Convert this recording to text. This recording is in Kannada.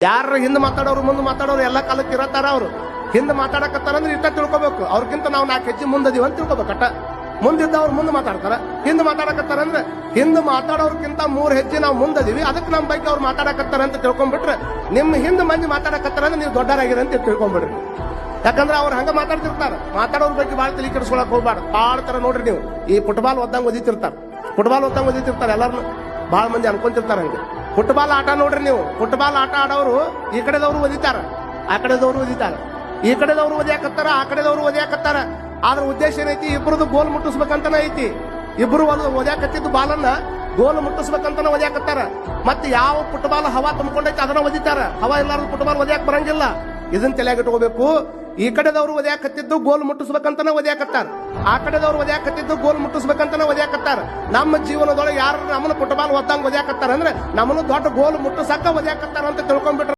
ಯಾರು ಹಿಂದೆ ಮಾತಾಡೋರು ಮುಂದೆ ಮಾತಾಡೋರು ಎಲ್ಲ ಕಾಲಕ್ಕೆ ಇರತ್ತಾರ. ಅವ್ರು ಹಿಂದೆ ಮಾತಾಡಕತ್ತಾರ ಅಂದ್ರೆ ಇಷ್ಟ ತಿಳ್ಕೊಬೇಕು. ಅವ್ರಿಗಿಂತ ನಾವು 4 ಹೆಜ್ಜೆ ಮುಂದದೀವಿ ಅಂತ ತಿಳ್ಕೊಬೇಕು. ಅಟ್ಟ ಮುಂದಿದ್ದವ್ರು ಮುಂದೆ ಮಾತಾಡ್ತಾರ, ಹಿಂದೆ ಮಾತಾಡಕತ್ತಾರ ಅಂದ್ರೆ ಹಿಂದೆ ಮಾತಾಡೋರ್ಕಿಂತ 3 ಹೆಜ್ಜೆ ನಾವು ಮುಂದದೀವಿ, ಅದಕ್ಕೆ ನಮ್ಮ ಬಗ್ಗೆ ಅವ್ರು ಮಾತಾಡಕತ್ತಾರ ಅಂತ ತಿಳ್ಕೊಂಡ್ಬಿಟ್ರೆ ನಿಮ್ಮ ಹಿಂದೆ ಮಂದಿ ಮಾತಾಡಕತ್ತಾರ ಅಂದ್ರೆ ನೀವು ದೊಡ್ಡರಾಗಿರ ಅಂತ ತಿಳ್ಕೊಂಡ್ಬಿಡ್ರಿ. ಯಾಕಂದ್ರೆ ಅವ್ರು ಹಂಗ ಮಾತಾಡ್ತಿರ್ತಾರ. ಮಾತಾಡೋರ್ ಬಗ್ಗೆ ಭಾಳ ತಲೆ ಕೆಡಿಸ್ಕೊಳಕ್ ಹೋಗ್ಬಾರ್ದು. ಭಾಳ ತರ ನೋಡ್ರಿ ನೀವು ಈ ಫುಟ್ಬಾಲ್ ಓದಂಗ್ ಓದಿತಿರ್ತಾರ, ಎಲ್ಲಾರು ಭಾಳ ಮಂದಿ ಅನ್ಕೊಂತಿರ್ತಾರ ಹಂಗೆ. ಫುಟ್ಬಾಲ್ ಆಟ ನೋಡ್ರಿ ನೀವು, ಫುಟ್ಬಾಲ್ ಆಟ ಆಡೋರು ಈ ಕಡೆದವ್ರು ಓದಿತಾರ, ಆ ಕಡೆದವ್ರು ಓದಿತಾರ, ಈ ಕಡೆದವ್ರು ಓದಿಯಾಕತ್ತಾರ, ಆ ಕಡೆದವ್ರು ಓದಿಯಾಕತ್ತಾರ. ಆದ್ರ ಉದ್ದೇಶ ಏನೈತಿ? ಇಬ್ಬರದು ಗೋಲ್ ಮುಟ್ಟಿಸ್ಬೇಕಂತನ ಐತಿ. ಇಬ್ರು ಓದ್ಯಾಕತ್ತಿದ್ದು ಬಾಲನ್ನ ಗೋಲ್ ಮುಟ್ಟಿಸ್ಬೇಕಂತನ ಓದ್ಯಾಕತ್ತಾರ. ಮತ್ತೆ ಯಾವ ಫುಟ್ಬಾಲ್ ಹವಾ ತುಂಬಿಕೊಂಡೈತಿ ಅದನ್ನ ಓದಿತಾರ. ಹವಾ ಇಲ್ಲಾರ ಫುಟ್ಬಾಲ್ ಓದ್ಯಾಕ್ ಬರಂಗಿಲ್ಲ. ಇದನ್ನ ತಲೆಯಾಗ ಇಟ್ಕೋಬೇಕು. ಈ ಕಡೆದವ್ರು ಓದ್ಯಾಕತ್ತಿದ್ದು ಗೋಲ್ ಮುಟ್ಟಿಸ್ಬೇಕಂತನ ಓದ್ಯಾಕತ್ತಾರ, ಆ ಕಡೆದವ್ರು ಓದ್ಯಾಕತ್ತಿದ್ದು ಗೋಲ್ ಮುಟ್ಟಿಸ್ಬೇಕಂತನ ಓದ್ಯಾಕತ್ತಾರ. ನಮ್ಮ ಜೀವನದೊಳಗೆ ಯಾರು ನಮ್ಮನ್ನ ಫುಟ್ಬಾಲ್ ಓದಂಗ್ ಓದ್ಯಾಕತ್ತಾರ ಅಂದ್ರೆ ನಮ್ಮನ್ನು ದೊಡ್ಡ ಗೋಲ್ ಮುಟ್ಟಿಸಕ್ಕ ಓದ್ಯಾಕತ್ತಾರ ಅಂತ ತಿಳ್ಕೊಂಡ್ಬಿಟ್ರೆ